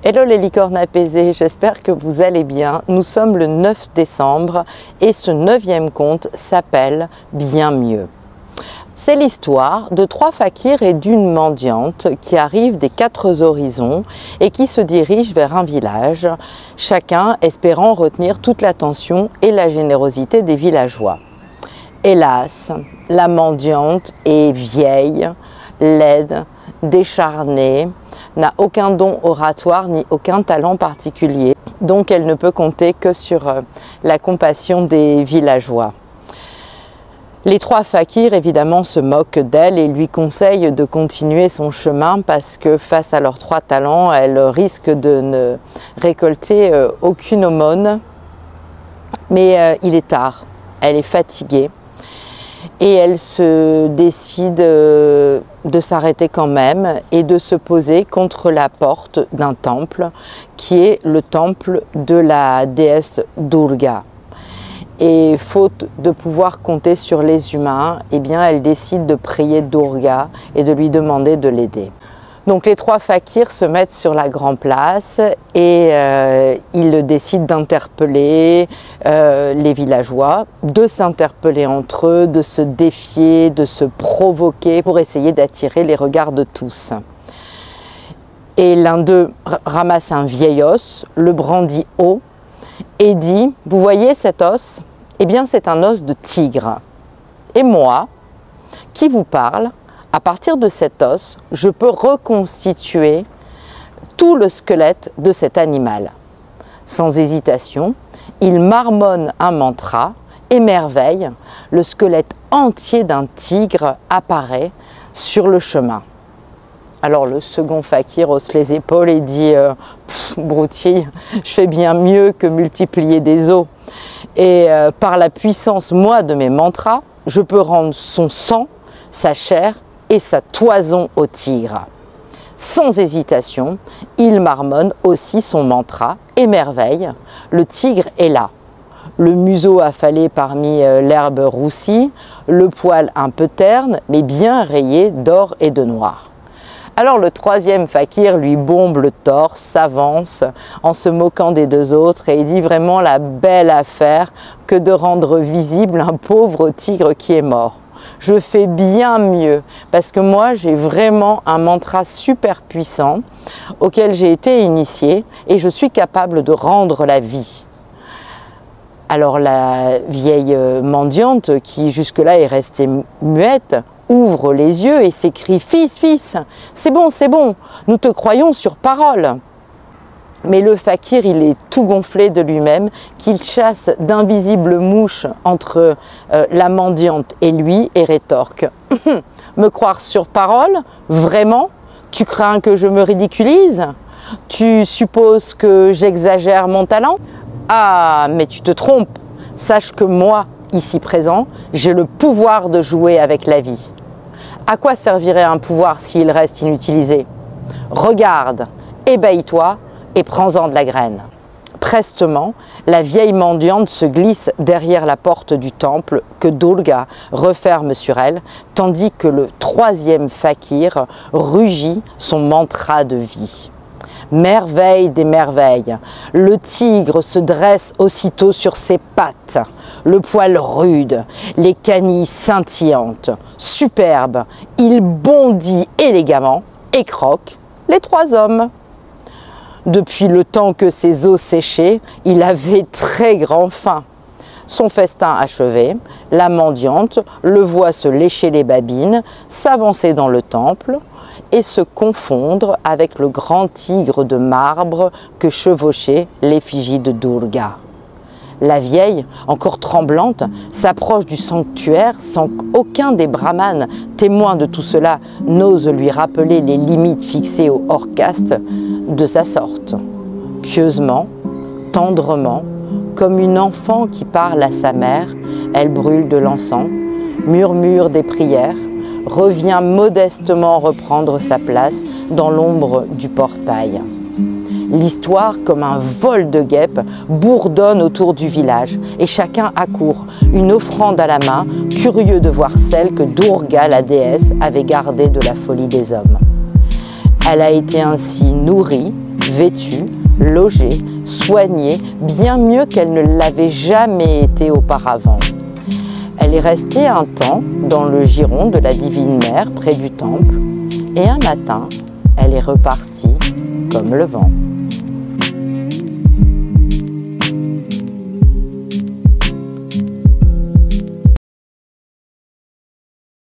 Hello les licornes apaisées, j'espère que vous allez bien. Nous sommes le 9 décembre et ce 9e conte s'appelle Bien mieux. C'est l'histoire de 3 fakirs et d'une mendiante qui arrivent des 4 horizons et qui se dirigent vers un village, chacun espérant retenir toute l'attention et la générosité des villageois. Hélas, la mendiante est vieille, laide, décharnée, n'a aucun don oratoire ni aucun talent particulier, donc elle ne peut compter que sur la compassion des villageois. Les 3 fakirs évidemment se moquent d'elle et lui conseillent de continuer son chemin parce que face à leurs 3 talents, elle risque de ne récolter aucune aumône. Mais il est tard, elle est fatiguée et elle se décide de s'arrêter quand même et de se poser contre la porte d'un temple qui est le temple de la déesse Durga. Et faute de pouvoir compter sur les humains, eh bien elle décide de prier Durga et de lui demander de l'aider. Donc les 3 fakirs se mettent sur la grande place et ils décident d'interpeller les villageois, de s'interpeller entre eux, de se défier, de se provoquer pour essayer d'attirer les regards de tous. Et l'un d'eux ramasse un vieil os, le brandit haut et dit « Vous voyez cet os? Eh bien c'est un os de tigre. Et moi, qui vous parle, à partir de cet os, je peux reconstituer tout le squelette de cet animal. » Sans hésitation, il marmonne un mantra, émerveille, le squelette entier d'un tigre apparaît sur le chemin. Alors le second fakir hausse les épaules et dit « Broutille, je fais bien mieux que multiplier des os. Et par la puissance, moi, de mes mantras, je peux rendre son sang, sa chair et sa toison au tigre. » Sans hésitation, il marmonne aussi son mantra, émerveille, le tigre est là. Le museau affalé parmi l'herbe roussie, le poil un peu terne, mais bien rayé d'or et de noir. Alors le 3e fakir lui bombe le torse, s'avance en se moquant des 2 autres et il dit vraiment la belle affaire que de rendre visible un pauvre tigre qui est mort. Je fais bien mieux parce que moi j'ai vraiment un mantra super puissant auquel j'ai été initiée et je suis capable de rendre la vie. Alors la vieille mendiante qui jusque-là est restée muette ouvre les yeux et s'écrie « Fils, fils, c'est bon, nous te croyons sur parole !» Mais le fakir, il est tout gonflé de lui-même, qu'il chasse d'invisibles mouches entre la mendiante et lui et rétorque « Me croire sur parole? Vraiment? Tu crains que je me ridiculise? Tu supposes que j'exagère mon talent? Ah, mais tu te trompes! Sache que moi, ici présent, j'ai le pouvoir de jouer avec la vie. À quoi servirait un pouvoir s'il reste inutilisé? Regarde, ébahis-toi et prends-en de la graine. » Prestement, la vieille mendiante se glisse derrière la porte du temple que Durga referme sur elle, tandis que le 3e fakir rugit son mantra de vie. Merveille des merveilles, le tigre se dresse aussitôt sur ses pattes, le poil rude, les canilles scintillantes. Superbe, il bondit élégamment et croque les 3 hommes. Depuis le temps que ses os séchaient, il avait très grand faim. Son festin achevé, la mendiante le voit se lécher les babines, s'avancer dans le temple et se confondre avec le grand tigre de marbre que chevauchait l'effigie de Durga. La vieille, encore tremblante, s'approche du sanctuaire sans qu'aucun des brahmanes, témoins de tout cela, n'ose lui rappeler les limites fixées au hors caste de sa sorte. Pieusement, tendrement, comme une enfant qui parle à sa mère, elle brûle de l'encens, murmure des prières, revient modestement reprendre sa place dans l'ombre du portail. L'histoire, comme un vol de guêpes, bourdonne autour du village et chacun accourt, une offrande à la main, curieux de voir celle que Durga, la déesse, avait gardée de la folie des hommes. Elle a été ainsi nourrie, vêtue, logée, soignée, bien mieux qu'elle ne l'avait jamais été auparavant. Elle est restée un temps dans le giron de la Divine Mère près du temple et un matin, elle est repartie comme le vent.